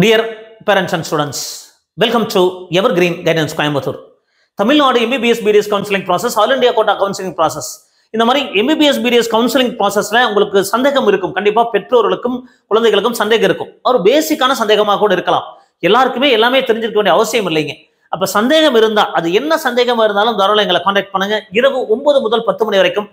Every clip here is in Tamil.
Dear parents and students, welcome to Evergreen Guidance Coimbatore. Tamil Nadu MBBS BDS counselling process, all India quota counselling process. இந்த மாதிரி MBBS BDS கவுன்சிலிங் ப்ராசஸ்ல உங்களுக்கு சந்தேகம் இருக்கும். கண்டிப்பா பெற்றோர்களுக்கும் குழந்தைகளுக்கும் சந்தேகம் இருக்கும். ஒரு பேசிக்கான சந்தேகமாக கூட இருக்கலாம். எல்லாருக்குமே எல்லாமே தெரிஞ்சிருக்க வேண்டிய அவசியம் இல்லைங்க. அப்ப சந்தேகம் இருந்தா அது என்ன சந்தேகமா இருந்தாலும் தாராளம் எங்களை கான்டாக்ட் பண்ணுங்க. இரவு 9 முதல் 10 மணி வரைக்கும்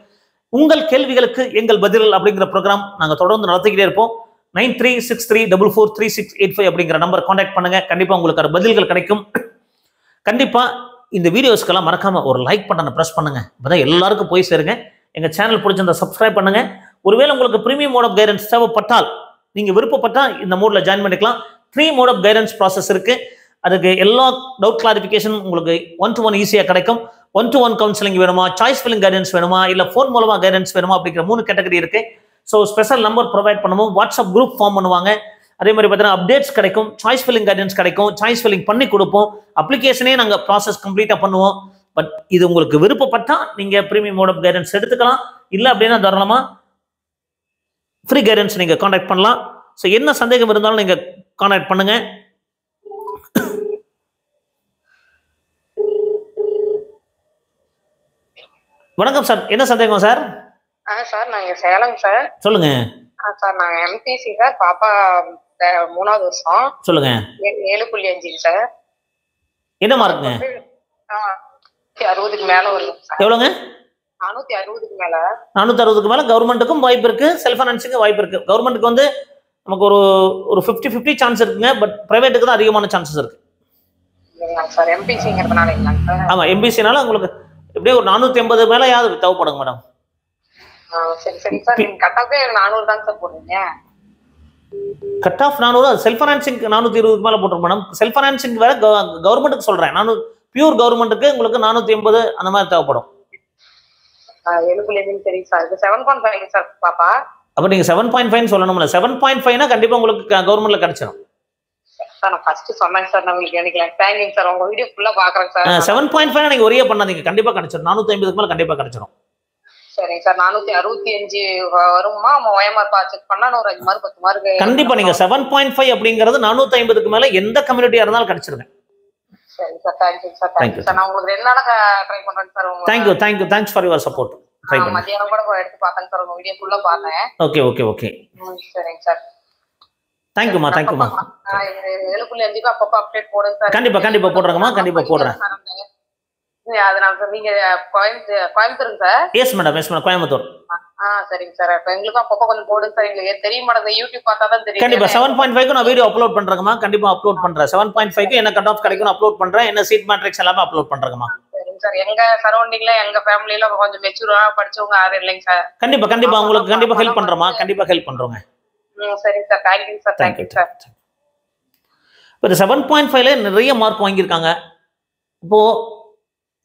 உங்கள் கேள்விகளுக்கு எங்கள் பதில் அப்படிங்கிற ப்ரோக்ராம் நாங்கள் தொடர்ந்து நடத்திக்கிட்டே இருப்போம். 9363443685 அப்படிங்கிற நம்பர் கான்டாக்ட் பண்ணுங்க. கண்டிப்பா உங்களுக்கு பதில்கள் கிடைக்கும். கண்டிப்பா இந்த வீடியோஸ்க்கெல்லாம் மறக்காம ஒரு லைக் பட்டனை பிரஸ் பண்ணுங்க. அப்பதான் எல்லாருக்கும் போய் சேருங்க. எங்க சேனல் பிடிச்சிருந்தா சப்ஸ்கிரைப் பண்ணுங்க. ஒருவேளை உங்களுக்கு பிரீமியம் மோட் ஆஃப் கைடன்ஸ் தேவைப்பட்டால் நீங்க விருப்பப்பட்டா இந்த மோட்ல ஜாயின் பண்ணிக்கலாம். 3 மோட் ஆஃப் கைடன்ஸ் ப்ராசஸ் இருக்கு. அதுக்கு எல்லா டவுட் கிளாரிஃபிகேஷன் உங்களுக்கு 1-to-1 ஈஸியா கிடைக்கும். 1-to-1 கவுன்சிலிங் வேணுமா, சாய்ஸ் ஃபில்லிங் கைடன்ஸ் வேணுமா, இல்ல ஃபோன் மூலமா கைடன்ஸ் வேணுமா அப்படிங்கிற 3 கேட்டகரி இருக்கு. ஸோ ஸ்பெஷல் நம்பர் ப்ரொவைட் பண்ணுவோம். வாட்ஸ்அப் குரூப் ஃபார்ம் பண்ணுவாங்க. அதே மாதிரி பார்த்தீங்கன்னா அப்டேட்ஸ் கிடைக்கும், சாய்ஸ் ஃபில்லிங் கைடன்ஸ் கிடைக்கும், சாய்ஸ் ஃபில்லிங் பண்ணி கொடுப்போம். அப்ளிகேஷனே நாங்கள் ப்ராசஸ் கம்ப்ளீட்டாக பண்ணுவோம். பட் இது உங்களுக்கு விருப்பப்பட்டா நீங்கள் ப்ரீமியம் மோட் ஆஃப் கைடன்ஸ் எடுத்துக்கலாம். இல்லை அப்படின்னா தாராளமாக ஃப்ரீ கைடன்ஸ் நீங்கள் கான்டாக்ட் பண்ணலாம். ஸோ என்ன சந்தேகம் இருந்தாலும் நீங்கள் கான்டாக்ட் பண்ணுங்க. வணக்கம் சார், என்ன சந்தேகம் சார்? சார் நாங்க சேலம் சார். சொல்லுங்க சார் நாங்க எம்பிசி சார். பாப்பா 3வது வருஷம். சொல்லுங்க. 7.5 சார். என்ன மார்க்குங்க? 460க்கு மேல வருது சார். எவ்வளோங்க? 460க்கு மேல. 460க்கு மேல கவர்மெண்ட்டுக்கும் வாய்ப்பு இருக்கு, செல்ஃப் ஃபைனான்சிங்கும் வாய்ப்பு இருக்கு. கவர்மெண்ட்டுக்கு வந்து நமக்கு ஒரு 50-50 சான்ஸ் இருக்குங்க. பட் பிரைவேட்டுக்கு தான் அதிகமான சான்சஸ் இருக்கு. சார் எம்பிசிங்கிறதுனால இல்லைங்க சார். ஆமா, எம்பிசினால உங்களுக்கு எப்படியே ஒரு 480 மேல யாவது தேவைப்படுங்க மேடம். சரி சரி சார். நீங்க கட் ஆஃபே 400 தாங்க சார் போடுறீங்க. கட் ஆஃப் 400, செல்ஃப் ஃபைனான்சிங் 420க்கு மேல போட்டுரும் மேடம். செல்ஃப் ஃபைனான்சிங் வேற, கவர்மெண்ட்டுக்கு சொல்றேன். பியூர் கவர்மெண்ட்டுக்கு உங்களுக்கு 480 அந்த மாதிரி தேவைப்படும். 7.5 தெரியும் சார். 7.5 சார் பாப்பா. அப்ப நீங்க 7.5 சொல்லணும்ல. 7.5னா கண்டிப்பா உங்களுக்கு கவர்மெண்ட்ல கிடைச்சிடும். சார் நான் ஃபர்ஸ்ட் சொன்னேன் சார். உங்களுக்கு எனக்கு தேங்க்யூ சார். உங்க வீடியோ ஃபுல்லா பாக்குறேன் சார். 7.5 நீங்க ஒரே பண்ணாதீங்க, கண்டிப்பா கிடைச்சிடும். 450க்கு மேல கண்டிப்பா கிடைச்சிடும். சரிங்க சார். 465 வருமா? OMR செக் பண்ணா ஒரு 5 மார்க் 10 மார்க் கண்டிப்பா. நீங்க 7.5 அப்படிங்கிறது 450க்கு மேல எந்த கம்யூனிட்டியா இருந்தாலும் கிடைச்சிருங்க. சரி sir. Thank you sir. Thank you sir. நான் உங்களுக்கு 2 நாளா ட்ரை பண்றேன் sir. Thanks for your support. Try பண்ணுங்க. மதியானம் கூட எடுத்து பார்த்தேன் சார். உங்க வீடியோ ஃபுல்லா பார்த்தேன். ஓகே. சரிங்க சார். தேங்க்யூமா. 7.5க்கு அப்பப்போ அப்டேட் போடுங்க சார். கண்டிப்பா போடுறேங்கம்மா. கண்டிப்பா போடுறேன். அதனால சார் நீங்க கோயம்புத்தூருங்க சார்? Yes madam, Coimbatore. சரிங்க சார். இப்ப எங்களுக்கும் அப்பப்போ கொஞ்சம் போடுங்க சார். எங்களுக்கு தெரிய மாட்டேங்குது. யூடியூப் பார்த்தா தான் தெரியும். கண்டிப்பா 7.5க்கு நான் வீடியோ அப்லோட் பண்றேங்கம்மா. கண்டிப்பா அப்லோட் பண்றேன். 7.5க்கு என்ன கட் ஆஃப் கிடைக்கும் அப்லோட் பண்றேன். என்ன சீட் மேட்ரிக்ஸ் எல்லாமே அப்லோட் பண்றேங்கம்மா. சரிங்க சார். எங்க சரௌண்டிங்ல எங்க ஃபேமிலில கொஞ்சம் மெச்சூரா படிச்சவங்க யாரும் இல்லைங்க சார். கண்டிப்பா உங்களுக்கு கண்டிப்பா ஹெல்ப் பண்றோமா. கண்டிப்பா ஹெல்ப் பண்றோங்க. சரிங்க sir. Thank you sir. Thank you sir. இப்போ 7.5ல நிறைய மார்க் வாங்கியிருக்காங்க. இப்போ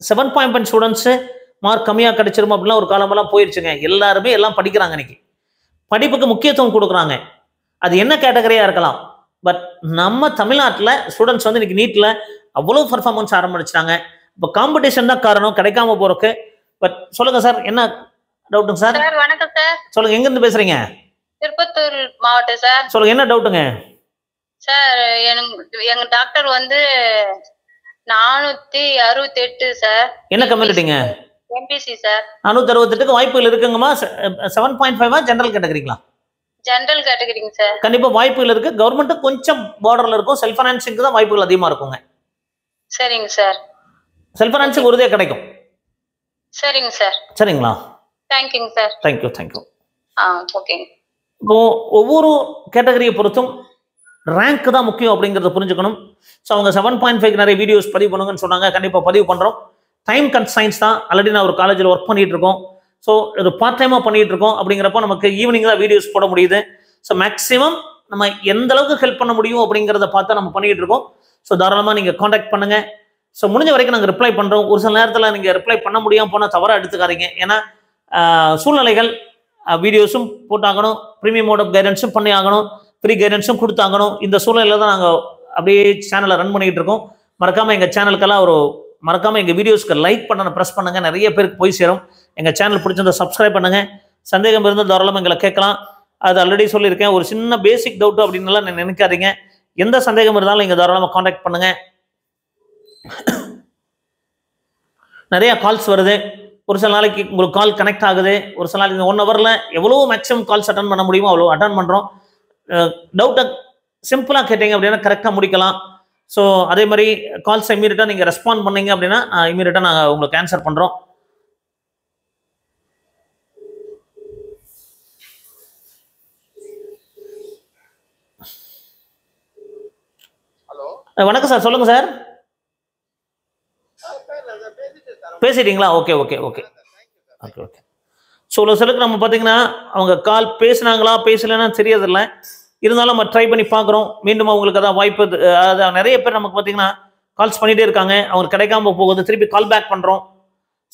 7.5 ஸ்டூடெண்ட்ஸ் மார்க் கம்மியாக கிடைச்சிரும் அப்படிலாம் ஒரு காலமெல்லாம் போயிடுச்சுங்க. எல்லாருமே எல்லாம் படிக்கிறாங்க. இன்னைக்கு படிப்புக்கு முக்கியத்துவம் கொடுக்குறாங்க. அது என்ன கேட்டகரியா இருக்கலாம். பட் நம்ம தமிழ்நாட்டில் ஸ்டூடெண்ட்ஸ் வந்து இன்னைக்கு நீட்ல அவ்வளோ பர்ஃபார்மன்ஸ் ஆரம்பிச்சிட்டாங்க. இப்போ காம்படிஷன் தான் காரணம் கிடைக்காம போறதுக்கு. பட் சொல்லுங்க சார், என்ன டவுட்டுங்க சார்? வணக்கம் சார். சொல்லுங்க, எங்க இருந்து பேசுறீங்க? திருப்பத்தூர் மாவட்டம் சார். சொல்லுங்க, என்ன டவுட்டுங்க சார்? எங்க டாக்டர் வந்து 468 சார். என்ன கம்யூனிட்டிங்க? MBC sir. 468க்கு வாய்ப்புகள் இருக்குங்கம்மா. 7.5 ஜெனரல் கேட்டகரிங்களா? ஜெனரல் கேட்டகரிங்க சார். கண்டிப்பா வாய்ப்புகள் இருக்கு. கவர்மெண்ட் கொஞ்சம் பார்டர்ல இருக்கும். செல்ஃப் ஃபைனான்சிங்க்கு தான் வாய்ப்புகள் அதிகமா இருக்குங்க. சரிங்க சார். செல்ஃப் ஃபைனான்சிங் உறுதியா கிடைக்கும். சரிங்க சார். சரிங்களா? தேங்க்யூங்க சார். தேங்க்யூ. ஓகேங்க. இப்போ ஒவ்வொரு கேட்டகரியை பொறுத்தும் ரேங்க் தான் முக்கியம் அப்படிங்கிறத புரிஞ்சுக்கணும். ஸோ அவங்க 7.5 நிறைய வீடியோஸ் பதிவு பண்ணுங்கன்னு சொன்னாங்க. கண்டிப்பாக பதிவு பண்ணுறோம். டைம் கன்ஸ்ட்ரைன்ஸ் தான். ஆல்ரெடி நான் ஒரு காலேஜில் ஒர்க் பண்ணிட்டு இருக்கோம். ஸோ இது பார்ட் டைமாக பண்ணிட்டு இருக்கோம். அப்படிங்கிறப்போ நமக்கு ஈவினிங் தான் வீடியோஸ் போட முடியுது. ஸோ மேக்ஸிமம் நம்ம எந்த அளவுக்கு ஹெல்ப் பண்ண முடியும் அப்படிங்கிறத பார்த்து நம்ம பண்ணிட்டு இருக்கோம். ஸோ தாராளமாக நீங்கள் காண்டாக்ட் பண்ணுங்க. ஸோ முடிஞ்ச வரைக்கும் நாங்கள் ரிப்ளை பண்ணுறோம். ஒரு சில நேரத்தில் நீங்கள் ரிப்ளை பண்ண முடியாமல் போனால் தவறாக எடுத்துக்காதீங்க. ஏன்னா சூழ்நிலைகள், வீடியோஸும் போட்டாகணும், ப்ரீமியம் மோட் ஆஃப் கைடன்ஸும் பண்ணி ஆகணும், ஃப்ரீ கைடன்ஸும் கொடுத்தாகணும். இந்த சூழ்நிலையில் தான் நாங்கள் அப்படியே சேனலை ரன் பண்ணிட்டு இருக்கோம். மறக்காமல் எங்கள் சேனலுக்கெல்லாம் மறக்காமல் எங்கள் வீடியோஸ்க்கு லைக் ப்ரெஸ் பண்ணுங்கள். நிறைய பேருக்கு போய் சேரும். எங்கள் சேனல் பிடிச்சிருந்தா சப்ஸ்கிரைப் பண்ணுங்கள். சந்தேகம் இருந்தால் தாராளமாக எங்களை கேட்கலாம். அது ஆல்ரெடி சொல்லியிருக்கேன். ஒரு சின்ன பேசிக் டவுட் அப்படின்னுலாம் நினைக்காதீங்க. எந்த சந்தேகம் இருந்தாலும் நீங்கள் தாராளமாக காண்டாக்ட் பண்ணுங்கள். நிறையா கால்ஸ் வருது. ஒரு சில நாளைக்கு உங்களுக்கு கால் கனெக்ட் ஆகுது. ஒரு சில நாளைக்கு 1 ஹவரில் எவ்வளோ மேக்ஸிமம் கால்ஸ் அட்டன் பண்ண முடியுமோ அவ்வளோ அட்டன் பண்ணுறோம். டவுட்டை சிம்பிளாக கேட்டீங்க அப்படின்னா கரெக்டாக முடிக்கலாம். ஸோ அதே மாதிரி கால்ஸ் இமீடியட்டாக நீங்கள் ரெஸ்பாண்ட் பண்ணீங்க அப்படின்னா இமீடியட்டாக நாங்கள் உங்களுக்கு ஆன்சர் பண்ணுறோம். வணக்கம் சார், சொல்லுங்கள் சார். பேசிட்டீங்களா? Okay okay okay okay okay. So ஒரு சிலருக்கு நம்ம பார்த்தீங்கன்னா அவங்க கால் பேசுனாங்களா பேசலைன்னா தெரியறதில்லை. இருந்தாலும் நம்ம ட்ரை பண்ணி பார்க்குறோம். மீண்டும் அவங்களுக்கு அதான் வாய்ப்பு. அதான் நிறைய பேர் நமக்கு பார்த்தீங்கன்னா கால்ஸ் பண்ணிகிட்டே இருக்காங்க. அவங்களுக்கு கிடைக்காம போகுது. திருப்பி கால் பேக் பண்ணுறோம்.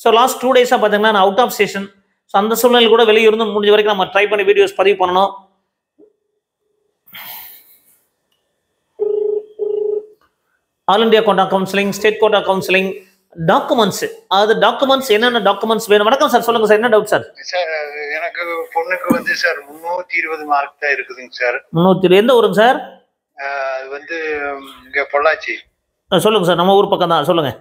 ஸோ லாஸ்ட் 2 டேஸாக பார்த்தீங்கன்னா நான் அவுட் ஆஃப் ஸ்டேஷன். ஸோ அந்த சூழ்நிலை கூட வெளியே இருந்து முடிஞ்ச வரைக்கும் நம்ம ட்ரை பண்ணி வீடியோஸ் பதிவு பண்ணணும். All India quota counselling, state quota counselling, documents. அது டாக்குமெண்ட்ஸ் என்னென்ன டாக்குமெண்ட்ஸ் வேணும்? வணக்கம் சார், சொல்லுங்க சார், என்ன டவுட் சார்? சார் எனக்கு பொண்ணுக்கு வந்து சார் 320 மார்க் தான் இருக்குதுங்க சார். 320. எந்த ஊருங்க சார்? அது வந்து இங்கே பொள்ளாச்சி. சொல்லுங்க சார், நம்ம ஊர் பக்கம் தான். சொல்லுங்க.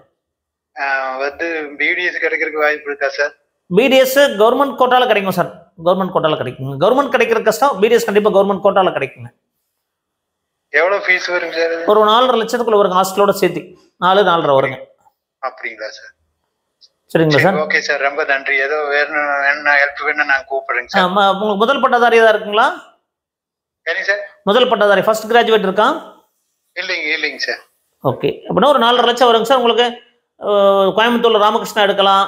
வந்து பிடிஎஸ் கிடைக்கிறதுக்கு வாய்ப்பு இருக்கா சார்? பிடிஎஸ் கவர்மெண்ட் கோட்டால கிடைக்கும் சார். கவர்மெண்ட் கோட்டால கிடைக்குங்க. கவர்மெண்ட் கிடைக்கிற கஷ்டம். பிடிஎஸ் கண்டிப்பாக கவர்மெண்ட் கோட்டால கிடைக்குங்க. எவ்வளோ ஃபீஸ் வருங்க சார்? ஒரு 4.5 லட்சத்துக்குள்ள வருங்க. ஹாஸ்டலோட சேர்த்து 4.5 வருங்க. அப்படிங்களா சார்? சரிங்களா சார்? ஓகே சார், ரொம்ப நன்றி. ஏதோ வேணும் ஹெல்ப் வேணும் நான் கூப்பிடுறேங்க சார். உங்களுக்கு முதல் பட்டதாரி தான் இருக்குங்களா? சரிங்க சார். முதல் பட்டதாரி ஃபர்ஸ்ட் கிராஜுவேட் இருக்கா? இல்லைங்க சார். ஓகே, அப்படின்னா ஒரு 4.5 லட்சம் வருங்க சார். உங்களுக்கு கோயம்புத்தூர்ல ராமகிருஷ்ணா எடுக்கலாம்,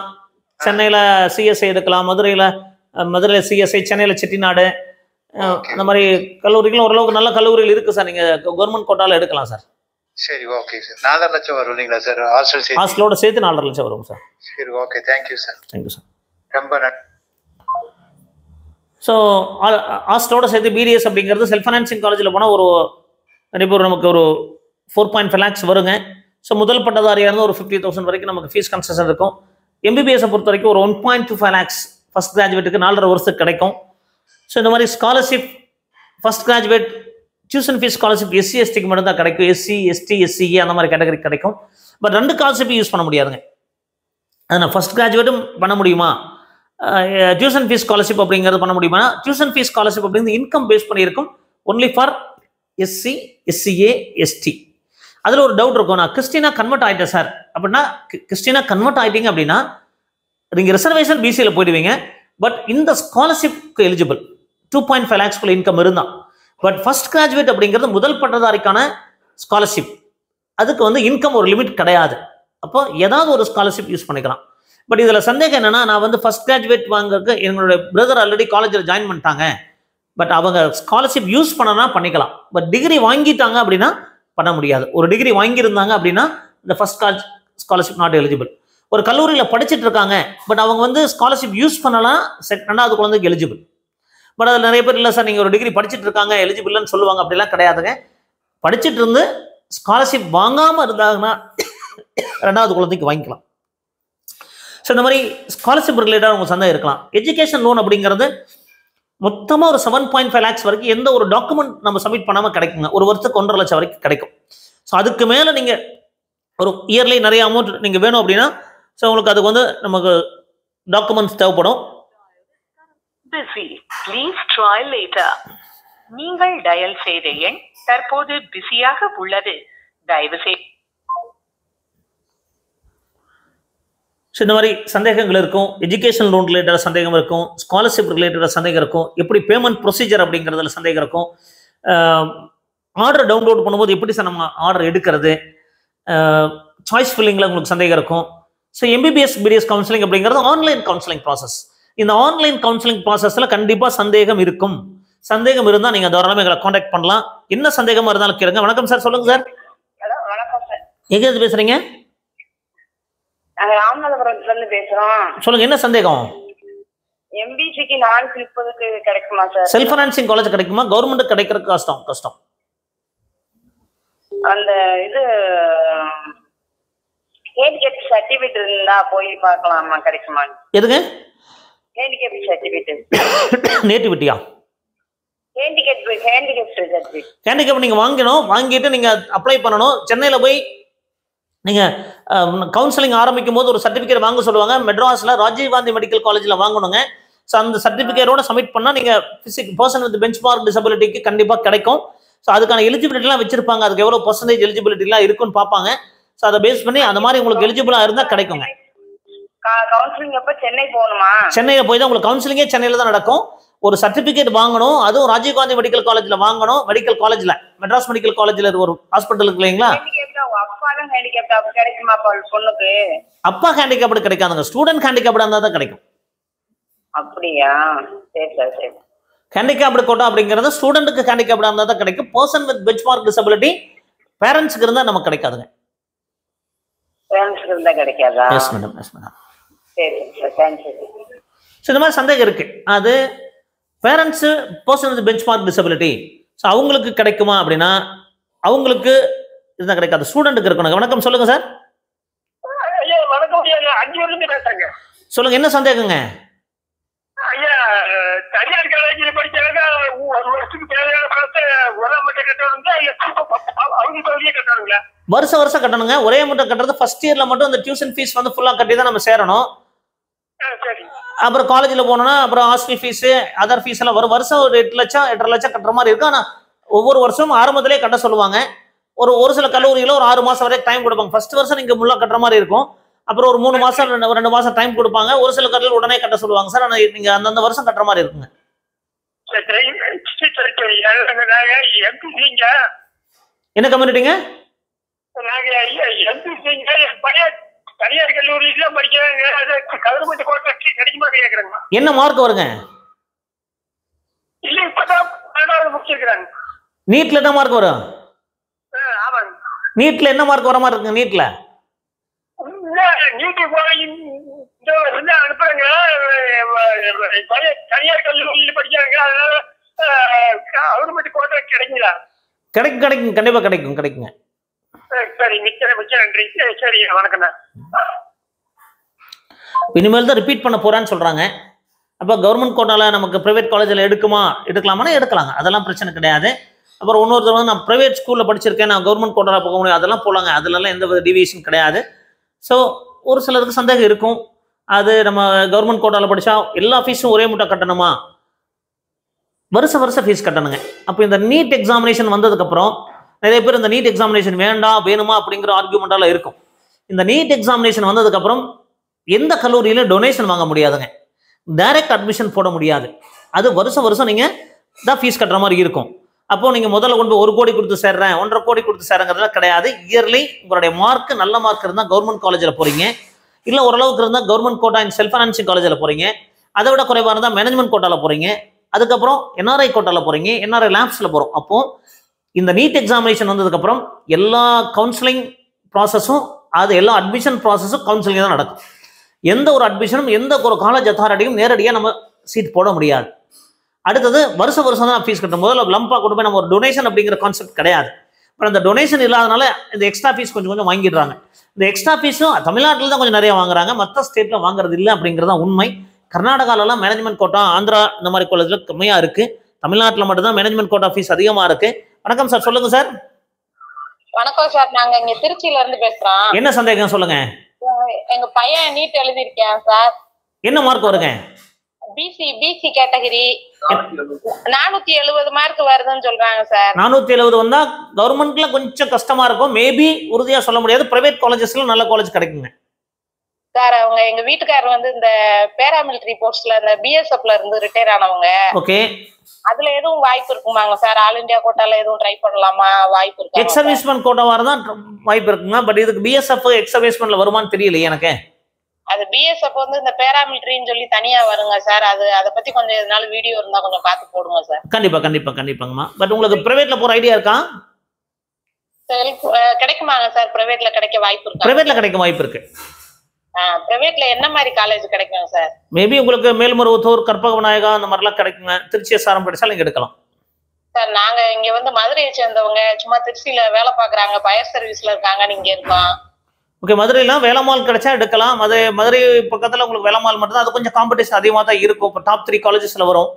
சென்னையில் சிஎஸ்ஐ எடுக்கலாம், மதுரையில் சிஎஸ்ஐ, சென்னையில் செட்டிநாடு, அந்த மாதிரி கல்லூரிகளும் ஓரளவுக்கு நல்ல கல்லூரிகள் இருக்கு சார். நீங்க கவர்மெண்ட் கோட்டால எடுக்கலாம் சார். சரி, ஓகே சார். 4.5 லட்சம் வரும் இல்லைங்களா சார்? ஹாஸ்டலோட சேர்த்து 4.5 லட்சம் வரும் சார். சரி, okay, thank you sir. Thank you sir, ரொம்ப நன்றி. ஸோ ஹாஸ்டலோட சேர்த்து பிடிஎஸ் அப்படிங்கிறது செல்ஃப் ஃபைனான்சிங் காலேஜில் போனால் ஒரு கண்டிப்பாக நமக்கு ஒரு 4.5 lakhs வருங்க. ஸோ முதல் பட்டதாரியாக இருந்தால் ஒரு 50,000 வரைக்கும் நமக்கு ஃபீஸ் கன்செஷன் இருக்கும். எம்பிபிஎஸை பொறுத்த வரைக்கும் ஒரு 1.25 lakhs ஃபர்ஸ்ட் கிராஜுவேட்டுக்கு 4.5 வருஷத்துக்கு கிடைக்கும். ஸோ இந்த மாதிரி scholarship first graduate tuition fees scholarship SC எஸ்டிக்கு மட்டும் தான் கிடைக்கும். எஸ்சி எஸ்டி எஸ்சிஏ அந்த மாதிரி கேட்டகரி கிடைக்கும். பட் 2 ஸ்காலர்ஷிப் யூஸ் பண்ண முடியாதுங்க. அதை நான் ஃபர்ஸ்ட் கிராஜுவேட்டும் பண்ண முடியுமா, டியூஷன் ஃபீஸ் ஸ்காலர்ஷிப் அப்படிங்கிறது பண்ண முடியுமா? டியூஷன் ஃபீஸ் ஸ்காலர்ஷிப் அப்படிங்கிறது இன்கம் பேஸ் பண்ணியிருக்கும். Only for SC SCA ST. அதில் ஒரு டவுட் இருக்கும், நான் கிறிஸ்டினா கன்வெர்ட் ஆகிட்டேன் சார் அப்படின்னா, கிறிஸ்டினா கன்வெர்ட் ஆகிட்டீங்க அப்படின்னா நீங்கள் ரிசர்வேஷன் பிசியில் போயிடுவீங்க. பட் இந்த ஸ்காலர்ஷிப்க்கு எலிஜிபிள் 2.5 lakhs இன்கம் இருந்தால். பட் ஃபர்ஸ்ட் கிராஜுவேட் அப்படிங்கிறது முதல் பட்டதாரிக்கான ஸ்காலர்ஷிப். அதுக்கு வந்து இன்கம் ஒரு லிமிட் கிடையாது. அப்போ ஏதாவது ஒரு ஸ்காலர்ஷிப் யூஸ் பண்ணிக்கலாம். பட் இதில் சந்தேகம் என்னன்னா, நான் வந்து ஃபர்ஸ்ட் கிராஜுவேட் வாங்குறதுக்கு என்னோட பிரதர் ஆல்ரெடி காலேஜில் ஜாயின் பண்ணிட்டாங்க. பட் அவங்க ஸ்காலர்ஷிப் யூஸ் பண்ணனா பண்ணிக்கலாம். பட் டிகிரி வாங்கிட்டாங்க அப்படின்னா பண்ண முடியாது. ஒரு டிகிரி வாங்கியிருந்தாங்க அப்படின்னா இந்த ஃபர்ஸ்ட் ஸ்காலர்ஷிப் நாட் எலிஜிபிள். ஒரு கல்லூரியில் படிச்சுட்டு இருக்காங்க, பட் அவங்க வந்து ஸ்காலர்ஷிப் யூஸ் பண்ணலாம், 2வது குழந்தைக்கு எலிஜிபிள். பட் அதில் நிறைய பேர் இல்லை சார் நீங்கள் ஒரு டிகிரி படிச்சுட்டு இருக்காங்க எலிஜிபிள்னு சொல்லுவாங்க. அப்படிலாம் கிடையாதுங்க. படிச்சுட்டு இருந்து ஸ்காலர்ஷிப் வாங்காமல் இருந்தாங்கன்னா 2வது குழந்தைக்கு வாங்கிக்கலாம். ஸோ இந்த மாதிரி ஸ்காலர்ஷிப் ரிலேட்டடாக உங்கள் சந்தேகம் இருக்கலாம். எஜுகேஷன் லோன் அப்படிங்கிறது மொத்தமாக ஒரு 7.5 lakhs வரைக்கும் எந்த ஒரு டாக்குமெண்ட் நம்ம சப்மிட் பண்ணாமல் கிடைக்குங்க. ஒரு வருஷத்துக்கு 1.5 லட்சம் வரைக்கும் கிடைக்கும். ஸோ அதுக்கு மேலே நீங்கள் ஒரு இயர்லி நிறைய அமௌண்ட் நீங்கள் வேணும் அப்படின்னா ஸோ உங்களுக்கு அதுக்கு வந்து நமக்கு டாக்குமெண்ட்ஸ் தேவைப்படும். நீங்கள் டயல் செய்த எண் தற்போது பிஸியாக உள்ளது, தயவு செய்து. ஸோ இந்த மாதிரி சந்தேகங்கள் இருக்கும். எஜுகேஷன் லோன் ரிலேட்டடாக சந்தேகம் இருக்கும், ஸ்காலர்ஷிப் ரிலேட்டடாக சந்தேகம் இருக்கும், எப்படி பேமெண்ட் ப்ரொசீஜர் அப்படிங்கிறதுல சந்தேகம் இருக்கும், ஆர்டர் டவுன்லோட் பண்ணும்போது எப்படி சார் நம்ம ஆர்டர் எடுக்கிறது, சாய்ஸ் ஃபில்லிங்கில் உங்களுக்கு சந்தேகம் இருக்கும். ஸோ எம்பிபிஎஸ் பிடிஎஸ் கவுன்சிலிங் அப்படிங்கிறது ஆன்லைன் கவுன்சிலிங் ப்ராசஸ். இந்த ஆன்லைன் கவுன்சிலிங் ப்ராசஸில் கண்டிப்பாக சந்தேகம் இருக்கும். சந்தேகம் இருந்தால் நீங்கள் தாராளமாக எங்களை காண்டாக்ட் பண்ணலாம். என்ன சந்தேகமாக இருந்தாலும் கேளுங்க. வணக்கம் சார், சொல்லுங்க சார். வணக்கம் சார். எங்கேருந்து பேசுறீங்க? ராமநாதபுரத்துல இருந்து பேசுறோம். சொல்லுங்க, என்ன சந்தேகம்? எம்பிசிக்கு 430க்கு கிடைக்குமா சார்? செல்ஃப் ஃபைனான்சிங் காலேஜ் கிடைக்குமா? கவர்மெண்ட் கிடைக்கிற கஷ்டம். அந்த இது ஹேண்டிகேப் சர்டிபிகேட் இருந்தா போய் பார்க்கலாமா, கிடைக்குமா? எதுங்க? Handicap certificate. நேட்டிவிட்டியா? ஹேண்டிகேப் நீங்கள் வாங்கணும். வாங்கிட்டு நீங்கள் அப்ளை பண்ணணும். சென்னையில் போய் நீங்கள் கவுன்சிலிங் ஆரம்பிக்கும் போது ஒரு சர்டிஃபிகேட் வாங்க சொல்லுவாங்க. மெட்ராஸில் ராஜீவ்காந்தி மெடிக்கல் காலேஜில் வாங்கணுங்க. ஸோ அந்த சர்டிஃபிகேட்டோட சப்மிட் பண்ணால் நீங்கள் பர்சன் வித் பெஞ்ச் மார்க் டிசபிலிட்டிக்கு கண்டிப்பாக கிடைக்கும். ஸோ அதுக்கான எலிஜிபிலிட்டிலாம் வச்சிருப்பாங்க. அதுக்கு எவ்வளோ பர்சன்டேஜ் எலிஜிபிலிட்டிலாம் இருக்குன்னு பார்ப்பாங்க. ஸோ அதை பேஸ் பண்ணி அந்த மாதிரி உங்களுக்கு எலிஜிபிளாக இருந்தால் கிடைக்குங்க. சென்னையில் போய் தான் உங்களுக்கு கவுன்சிலிங்கே சென்னையில் தான் நடக்கும். ஒரு சர்டிஃபிகேட் வாங்கணும். அதுவும் ராஜீவ்காந்தி மெடிக்கல் காலேஜில் வாங்கணும். மெடிக்கல் காலேஜில் மெட்ராஸ் மெடிக்கல் காலேஜில் ஒரு ஹாஸ்பிட்டல் இருக்கு இல்லைங்களா? அப்பா ஹேண்டிகேப்டு கிடைக்காதுங்க. ஸ்டூடெண்ட் ஹேண்டிகேப்டு இருந்தால் தான் கிடைக்கும். அப்படியா? சரி சார் சரி. ஹேண்டிகேப்டு கோட்டா அப்படிங்கிறது ஸ்டூடெண்ட்டுக்கு ஹேண்டிகேப்டாக இருந்தால் தான் கிடைக்கும். Person with bench mark disability பேரண்ட்ஸுக்கு இருந்தால் நமக்கு கிடைக்காதுங்க. பேரண்ட்ஸ்க்கு இருந்தால் கிடைக்காதா? Yes madam, yes madam. சரி சார், தேங்க்யூ. ஸோ இந்த மாதிரி சந்தேகம் இருக்கு. அது parents person with bench mark disability so அவங்களுக்கு கிடைக்குமா அப்படின்னா அவங்களுக்கு இதுதான் கிடைக்காது. ஸ்டூடெண்ட்டுக்கு இருக்கணும். வணக்கம், சொல்லுங்க சார். வணக்கம் ஐயா, 5 வருஷம் பேசுறேங்க. சொல்லுங்க, என்ன சந்தேகங்க? ஐயா, தனியார் காலேஜில் படிச்சாங்க. 1 வருஷத்துக்கு தேவையான பணத்தை ஒரே மட்டும் கட்டணுங்க, அவங்க பகுதியே கட்டணுங்களா? வருஷம் வருஷம் கட்டணுங்க. ஒரே மட்டும் கட்டுறது ஃபர்ஸ்ட் இயர்ல மட்டும் அந்த டியூஷன் ஃபீஸ் வந்து ஃபுல்லாக கட்டி தான் நம்ம சேரணும். சரி. அப்புறம் காலேஜில் போனோம்னா அப்புறம் ஹாஸ்டல் ஃபீஸு அதர் ஃபீஸ் எல்லாம் வரும். வருஷம் ஒரு 8 லட்சம் 8.5 லட்சம் கட்டுற மாதிரி இருக்கும். ஆனால் ஒவ்வொரு வருஷமும் ஆரம்பத்திலே கட்ட சொல்லுவாங்க. ஒரு சில கல்லூரியில் ஒரு 6 மாதம் வரைக்கும் டைம் கொடுப்பாங்க. ஃபர்ஸ்ட் வருஷம் நீங்கள் முல்லாக கட்டுற மாதிரி இருக்கும். அப்புறம் ஒரு 3 மாதம் 2 மாதம் டைம் கொடுப்பாங்க. ஒரு சில கல்லூரி உடனே கட்ட சொல்லுவாங்க சார். ஆனால் நீங்கள் அந்தந்த வருஷம் கட்டுற மாதிரி இருக்குங்க. என்ன கம்யூனிட்டிங்க? தனியார் கல்லூரியில படிக்கிறாங்க. கவர்மெண்ட் கோட்டா கிடைக்குமா கேட்கறாங்க. என்ன மார்க் வருங்க? இல்ல, இப்பதான் 12வது முடிச்சிருக்காங்க. நீட்ல என்ன மார்க் வரும்? ஆமாங்க. நீட்ல என்ன மார்க் வர மாதிரி இருக்குங்க? நீட்ல அனுப்புறாங்க. தனியார் கல்லூரியில படிக்கிறாங்க. அதனால கவர்மெண்ட் கோட்டா கிடைக்குங்களா? கிடைக்கும், கண்டிப்பா கிடைக்குங்க. சரி, மிக்க நன்றி. சரி, வணக்கம். இனிமேல் தான் ரிப்பீட் பண்ண போறான்னு சொல்றாங்க. அப்போ கவர்மெண்ட் கோட்டால நமக்கு பிரைவேட் காலேஜில் எடுக்கலாமான்னா எடுக்கலாங்க. அதெல்லாம் பிரச்சனை கிடையாது. அப்புறம் இன்னொருத்தர் வந்து நான் பிரைவேட் ஸ்கூலில் படிச்சிருக்கேன், நான் கவர்மெண்ட் கோட்டால போக முடியும், அதெல்லாம் போகலாங்க. அதுலலாம் எந்த வித டிவியேஷன் கிடையாது. ஸோ ஒரு சிலருக்கு சந்தேகம் இருக்கும். அது நம்ம கவர்மெண்ட் கோட்டால படித்தா எல்லா ஃபீஸும் ஒரே முட்டை கட்டணுமா? வருஷம் ஃபீஸ் கட்டணுங்க. அப்போ இந்த நீட் எக்ஸாமினேஷன் வந்ததுக்கப்புறம் நிறைய பேர் இந்த நீட் எக்ஸாமினேஷன் வேணுமா அப்படிங்கிற ஆர்குமெண்டால இருக்கும். இந்த நீட் எக்ஸாமினேஷன் வந்ததுக்கப்புறம் எந்த கல்லூரியிலும் டொனேஷன் வாங்க முடியாதுங்க. டைரக்ட் அட்மிஷன் போட முடியாது. அது வருஷம் நீங்கள் தான் ஃபீஸ் கட்டுற மாதிரி இருக்கும். அப்போ நீங்கள் முதல்ல கொண்டு 1 கோடி கொடுத்து சேர்றேன், 1.5 கோடி கொடுத்து சேர்றங்கிறதுலாம் கிடையாது. இயர்லி உங்களுடைய மார்க் நல்ல மார்க் இருந்தால் கவர்மெண்ட் காலேஜில் போகிறீங்க, இல்லை ஓரளவுக்கு இருந்தால் government quota and self financing காலேஜில் போகிறீங்க, அதை விட குறைவாக இருந்தால் மேனேஜ்மெண்ட் கோட்டாவில் போகிறீங்க, அதுக்கப்புறம் என்ஆர்ஐ கோட்டாவில் போகிறீங்க, என்ஆர்ஐ லேப்ஸில் போகிறோம். அப்போது இந்த நீட் எக்ஸாமினேஷன் வந்ததுக்கப்புறம் எல்லா கவுன்சிலிங் ப்ராசஸும் எல்லா அட்மிஷன் ப்ராசஸும் கவுன்சிலிங் தான் நடக்கும். எந்த ஒரு அட்மிஷனும் எந்த ஒரு காலேஜ் அத்தாரிட்டியும் நேரடியாக நம்ம சீட் போட முடியாது. அடுத்தது வருஷம் தான் ஃபீஸ் கட்டும். முதல்ல லம்பாக கொண்டு போய் நம்ம ஒரு டொனேஷன் அப்படிங்கிற கான்செப்ட் கிடையாது. பட் அந்த டொனேஷன் இல்லாதனால இந்த எக்ஸ்ட்ரா ஃபீஸ் கொஞ்சம் வாங்கிடுறாங்க. இந்த எக்ஸ்ட்ரா ஃபீஸும் தமிழ்நாட்டில் தான் கொஞ்சம் நிறைய வாங்குறாங்க, மற்ற ஸ்டேட்டில் வாங்குறது இல்லை அப்படிங்கிறது தான் உண்மை. கர்நாடகாலலாம் மேனேஜ்மெண்ட் கோட்டா, ஆந்திரா இந்த மாதிரி காலேஜில் கம்மியாக இருக்குது. தமிழ்நாட்டில் மட்டும்தான் மேனேஜ்மெண்ட் கோட்டா ஃபீஸ் அதிகமாக இருக்குது. வணக்கம் சார், சொல்லுங்க சார். வணக்கம் சார், நாங்க இங்க திருச்சியில இருந்து பேசுறோம். என்ன சந்தேகம் சொல்லுங்க. எங்க பையன் நீட் எழுதிருக்கேன் சார். என்ன மார்க் வருங்க? பிசி கேட்டகரி 470 மார்க் வருதுன்னு சொல்றாங்க சார். 470 வந்தா கவர்மெண்ட்ல கொஞ்சம் கஷ்டமா இருக்கும். மேபி உறுதியா சொல்ல முடியாது. பிரைவேட் காலேஜஸ்ல நல்ல காலேஜ் கிடைக்குங்க சார். அவங்க எங்க வீட்டுக்காரர் வந்து இந்த பேராமிலிட்டரி போஸ்ட்ல இந்த பிஎஸ்எஃப்ல இருந்து ரிட்டையர் ஆனவங்க. ஓகே, அதுல எதுவும் வாய்ப்பு இருக்குமாங்க சார்? ஆல் இந்தியா கோட்டால எதுவும் ட்ரை பண்ணலாமா? வாய்ப்பு இருக்கு. எக்ஸ் சர்வீஸ்மென்ட் கோட்டாவா இருந்தா வாய்ப்பு இருக்குங்க. பட் இதுக்கு பிஎஸ்எஃப் எக்ஸ் சர்வீஸ்மென்ட்ல வருமான்னு தெரியலையே எனக்கு. அது பிஎஸ்எஃப் வந்து இந்த பேராமிலிட்டரின்னு சொல்லி தனியா வருங்க சார். அதை பத்தி கொஞ்சம் இதனால வீடியோ இருந்தா கொஞ்சம் பார்த்து போடுங்க சார். கண்டிப்பாங்கம்மா. பட் உங்களுக்கு பிரைவேட்ல போற ஐடியா இருக்கா? கிடைக்குமாங்க சார்? பிரைவேட்ல கிடைக்க வாய்ப்பு இருக்கு. பிரைவேட்ல கிடைக்க வாய்ப்பு இருக்கு. பிரைவேட்ல என்ன மாதிரி காலேஜ் கிடைக்கும் சார்? மேபி உங்களுக்கு மேல்மருவத்தூர், கற்பக விநாயகா அந்த மாதிரிலாம் கிடைக்குங்க. திருச்சி எஸ்ஆர்எம் படிச்சாலும் இங்க எடுக்கலாம் சார். நாங்க இங்க வந்து மதுரையை சேர்ந்தவங்க, சும்மா திருச்சியில வேலை பாக்குறாங்க, பயர் சர்வீஸ்ல இருக்காங்க. நீங்க இருக்கோம். ஓகே, மதுரைலாம் வேலம்மாள் கிடைச்சா எடுக்கலாம். மதுரை பக்கத்துல உங்களுக்கு வேலம்மாள் மட்டும் தான். அது கொஞ்சம் காம்படிஷன் அதிகமாக தான் இருக்கும். இப்போ டாப் 3 காலேஜஸ்ல வரும்.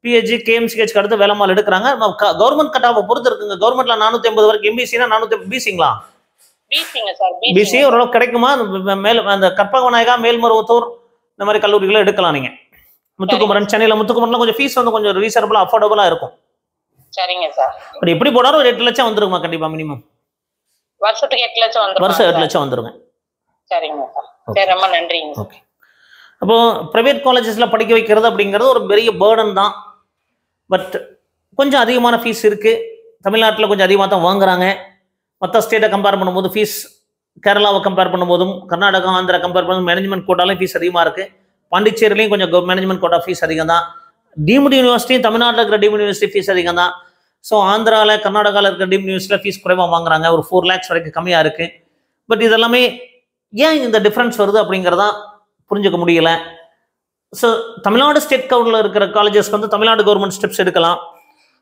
பிஹெச்சி கேஎம்சிஹெச்க்கு அடுத்து வேலைமால் எடுக்கிறாங்க. கவர்மெண்ட் கட்டாவை பொறுத்து இருக்குங்க. கவர்மெண்ட்ல 450 வரைக்கும் எம்பிசினா 450 பிசிங்களா? பிசி ஓரளவுக்கு கிடைக்குமா? மேல் அந்த கற்பகநாயகா, மேல்மருவத்தூர் இந்த மாதிரி கல்லூரிகளை எடுக்கலாம் நீங்க. முத்துக்குமரன், சென்னையில முத்துக்குமரன்ல கொஞ்சம் ஃபீஸ் வந்து கொஞ்சம் ரீசனபிளா அஃபோர்டபுளா இருக்கும். சரிங்க சார். பட் எப்படி போனாலும் ஒரு 8 லட்சம் வந்துருமா கண்டிப்பா மினிமம். வருஷத்துக்கு 8 லட்சம் வந்துரும். வருஷம் 8 லட்சம் வந்துருங்க. சரிங்க சார். சரி, ரொம்ப நன்றிங்க. ஓகே. அப்போ பிரைவேட் காலேஜஸ்ல படிக்க வைக்கிறது அப்படிங்கிறது ஒரு பெரிய பேர்டன் தான். பட் கொஞ்சம் அதிகமான ஃபீஸ் இருக்கு. தமிழ்நாட்டில் கொஞ்சம் அதிகமாக தான் வாங்குறாங்க. மற்ற ஸ்டேட்டை கம்பேர் பண்ணும்போது ஃபீஸ், கேரளாவை கம்பேர் பண்ணும்போதும் கர்நாடகா, ஆந்திரா கம்பேர் பண்ணும்போது மேனேஜ்மெண்ட் கோட்டாலையும் ஃபீஸ் அதிகமாக இருக்குது. பாண்டிச்சேரிலையும் கொஞ்சம் மேனேஜ்மெண்ட் கோட்டா ஃபீஸ் அதிகம் தான். டீம்டு யூனிவர்சிட்டியும் தமிழ்நாட்டில் இருக்கிற டீம்டு யூனிவர்சிட்டி ஃபீஸ் அதிகம் தான். ஸோ ஆந்திராவில், கர்நாடகாவில் இருக்கிற டீம்டு யூனிவர்சிட்டியில் ஃபீஸ் குறைவாக வாங்குறாங்க. ஒரு 4 lakhs வரைக்கும் கம்மியாக இருக்குது. பட் இதெல்லாமே ஏன் இந்த டிஃப்ரென்ஸ் வருது அப்படிங்கிறதான் புரிஞ்சுக்க முடியல. ஸோ தமிழ்நாடு ஸ்டேட் கவர்னில் இருக்கிற காலேஜஸ் வந்து தமிழ்நாடு கவர்மெண்ட் ஸ்டெப்ஸ் எடுக்கலாம்.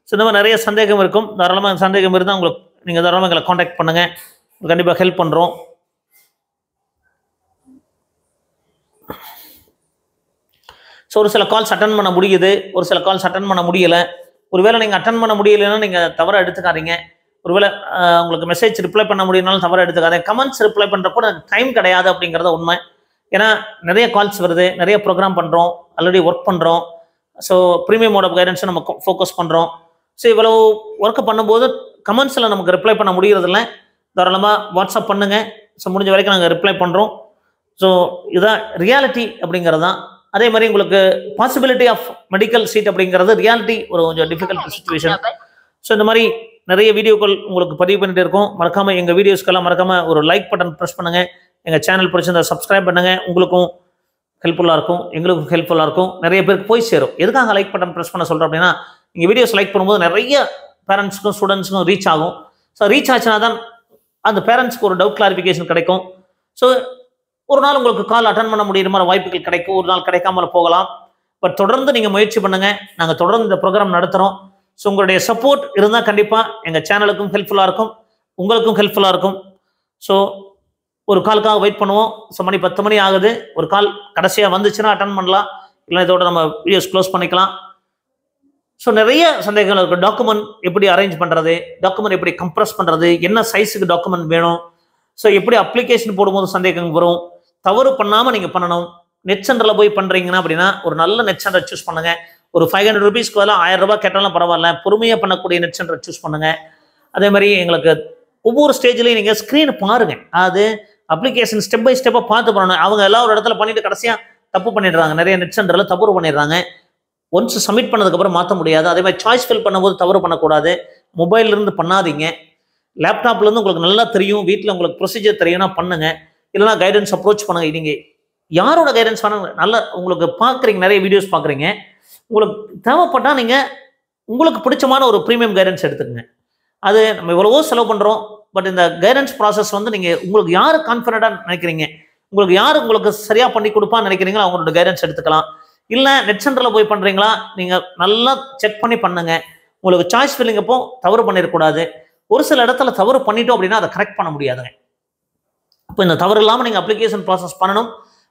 ஸோ இந்த மாதிரி நிறைய சந்தேகம் இருக்கும். தாராளமாக சந்தேகம் இருந்தால் உங்களுக்கு நீங்கள் தாராளமாக எங்களை காண்டாக்ட் பண்ணுங்கள். கண்டிப்பாக ஹெல்ப் பண்ணுறோம். ஸோ ஒரு சில கால்ஸ் அட்டன் பண்ண முடியுது, ஒரு சில கால்ஸ் அட்டன் பண்ண முடியலை. ஒருவேளை நீங்கள் அட்டன் பண்ண முடியலைன்னா நீங்கள் தவறாக எடுத்துக்காதீங்க. ஒருவேளை உங்களுக்கு மெசேஜ் ரிப்ளை பண்ண முடியும்னாலும் தவறாக எடுத்துக்காதீங்க. கமெண்ட்ஸ் ரிப்ளை பண்ணுற கூட டைம் கிடையாது அப்படிங்கிறத உண்மை. ஏன்னா நிறைய கால்ஸ் வருது, நிறைய ப்ரோக்ராம் பண்ணுறோம், ஆல்ரெடி ஒர்க் பண்ணுறோம். ஸோ ப்ரீமியம் மோட் ஆஃப் கைடன்ஸை நம்ம ஃபோக்கஸ் பண்ணுறோம். ஸோ இவ்வளோ ஒர்க்கு பண்ணும்போது கமெண்ட்ஸில் நமக்கு ரிப்ளை பண்ண முடியறதில்ல. தாராளமாக வாட்ஸ்அப் பண்ணுங்கள். ஸோ முடிஞ்ச வரைக்கும் நாங்கள் ரிப்ளை பண்ணுறோம். ஸோ இதுதான் ரியாலிட்டி அப்படிங்கிறது தான். அதே மாதிரி உங்களுக்கு பாசிபிலிட்டி ஆஃப் மெடிக்கல் சீட் அப்படிங்கிறது ரியாலிட்டி ஒரு கொஞ்சம் டிஃபிகல்ட் சுச்சுவேஷன். ஸோ இந்த மாதிரி நிறைய வீடியோக்கள் உங்களுக்கு பதிவு பண்ணிட்டு இருக்கோம். மறக்காமல் எங்கள் வீடியோஸ்க்கெல்லாம் மறக்காமல் ஒரு லைக் பட்டன் ப்ரெஸ் பண்ணுங்கள். எங்கள் சேனல் பிடிச்சிருந்தா சப்ஸ்கிரைப் பண்ணுங்கள். உங்களுக்கும் ஹெல்ப்ஃபுல்லாக இருக்கும், எங்களுக்கும் ஹெல்ப்ஃபுல்லாக இருக்கும், நிறைய பேருக்கு போய் சேரும். எதுக்காக லைக் பட்டன் ப்ரெஸ் பண்ண சொல்கிறோம் அப்படின்னா, நீங்கள் வீடியோஸ் லைக் பண்ணும்போது நிறைய பேரண்ட்ஸுக்கும் ஸ்டூடெண்ட்ஸுக்கும் ரீச் ஆகும். ஸோ ரீச் ஆச்சுன்னா தான் அந்த பேரண்ட்ஸ்க்கு ஒரு டவுட் கிளாரிஃபிகேஷன் கிடைக்கும். ஸோ ஒரு நாள் உங்களுக்கு கால் அட்டன் பண்ண முடியுற மாதிரி வாய்ப்புகள் கிடைக்கும், ஒரு நாள் கிடைக்காமல போகலாம். பட் தொடர்ந்து நீங்கள் முயற்சி பண்ணுங்கள். நாங்கள் தொடர்ந்து இந்த ப்ரோக்ராம் நடத்துகிறோம். ஸோ உங்களுடைய சப்போர்ட் இருந்தால் கண்டிப்பாக எங்கள் சேனலுக்கும் ஹெல்ப்ஃபுல்லாக இருக்கும், உங்களுக்கும் ஹெல்ப்ஃபுல்லாக இருக்கும். ஸோ ஒரு காலுக்காக வெயிட் பண்ணுவோம். ஸோ மணி 10 மணி ஆகுது. ஒரு கால் கடைசியாக வந்துச்சுன்னா அட்டன் பண்ணலாம், இல்லை இதோட நம்ம வீடியோஸ் க்ளோஸ் பண்ணிக்கலாம். ஸோ நிறைய சந்தேகங்கள் இருக்குது. டாக்குமெண்ட் எப்படி அரேஞ்ச் பண்ணுறது, டாக்குமெண்ட் எப்படி கம்ப்ரஸ் பண்ணுறது, என்ன சைஸுக்கு டாக்குமெண்ட் வேணும், ஸோ எப்படி அப்ளிகேஷன் போடும்போது சந்தேகங்கள் வரும். தவறு பண்ணாமல் நீங்கள் பண்ணணும். நெட் சென்டரில் போய் பண்ணுறீங்கன்னா அப்படின்னா ஒரு நல்ல நெட் சென்டர் சூஸ் பண்ணுங்கள். ஒரு 500 rupeesக்கு பதிலாக 1000 ரூபாய் கேட்டாலும் பரவாயில்ல, பொறுமையாக பண்ணக்கூடிய நெட் சென்டர் சூஸ் பண்ணுங்கள். அதே மாதிரி எங்களுக்கு ஒவ்வொரு ஸ்டேஜ்லையும் நீங்கள் ஸ்க்ரீனை பாருங்கள். அது அப்ளிகேஷன் ஸ்டெப் பை ஸ்டெப்பாக பார்த்து பண்ணணும். அவங்க எல்லா ஒரு இடத்துல பண்ணிட்டு கடைசியாக தப்பு பண்ணிடுறாங்க. நிறைய நெட் சென்டரில் தவறு பண்ணிடுறாங்க. ஒன்ஸ் சப்மிட் பண்ணதுக்கப்புறம் மாற்ற முடியாது. அதே மாதிரி சாய்ஸ் ஃபில் பண்ணும்போது தவறு பண்ணக்கூடாது. மொபைல்லேருந்து பண்ணாதீங்க. லேப்டாப்லேருந்து உங்களுக்கு நல்லா தெரியும், வீட்டில் உங்களுக்கு ப்ரொசீஜர் தெரியும்னா பண்ணுங்க. இல்லைனா கைடன்ஸ் அப்ரோச் பண்ணுங்க. நீங்கள் யாரோட கைடன்ஸ் பண்ணுங்க. நல்லா உங்களுக்கு பார்க்குறீங்க, நிறைய வீடியோஸ் பார்க்குறீங்க, உங்களுக்கு தேவைப்பட்டால் நீங்கள் உங்களுக்கு பிடிச்சமான ஒரு ப்ரீமியம் கைடன்ஸ் எடுத்துக்கங்க. அது நம்ம எவ்வளவோ செலவு பண்ணுறோம். பட் இந்த கைடன்ஸ் ப்ராசஸ் வந்து நீங்கள் உங்களுக்கு யார் கான்ஃபிடென்ட்டாக நினைக்கிறீங்க, உங்களுக்கு யார் உங்களுக்கு சரியாக பண்ணி கொடுப்பான்னு நினைக்கிறீங்களோ அவங்களோட கைடன்ஸ் எடுத்துக்கலாம். இல்லை நெட் சென்டரில் போய் பண்ணுறீங்களா, நீங்கள் நல்லா செக் பண்ணி பண்ணுங்க. உங்களுக்கு சாய்ஸ் ஃபில்லிங் அப்போ தவறு பண்ணிடக்கூடாது. ஒரு சில இடத்துல தவறு பண்ணிட்டோம் அப்படின்னா அதை கரெக்ட் பண்ண முடியாதுங்க. அப்போ இந்த தவறு இல்லாமல் நீங்கள் அப்ளிகேஷன் ப்ராசஸ் பண்ணணும்.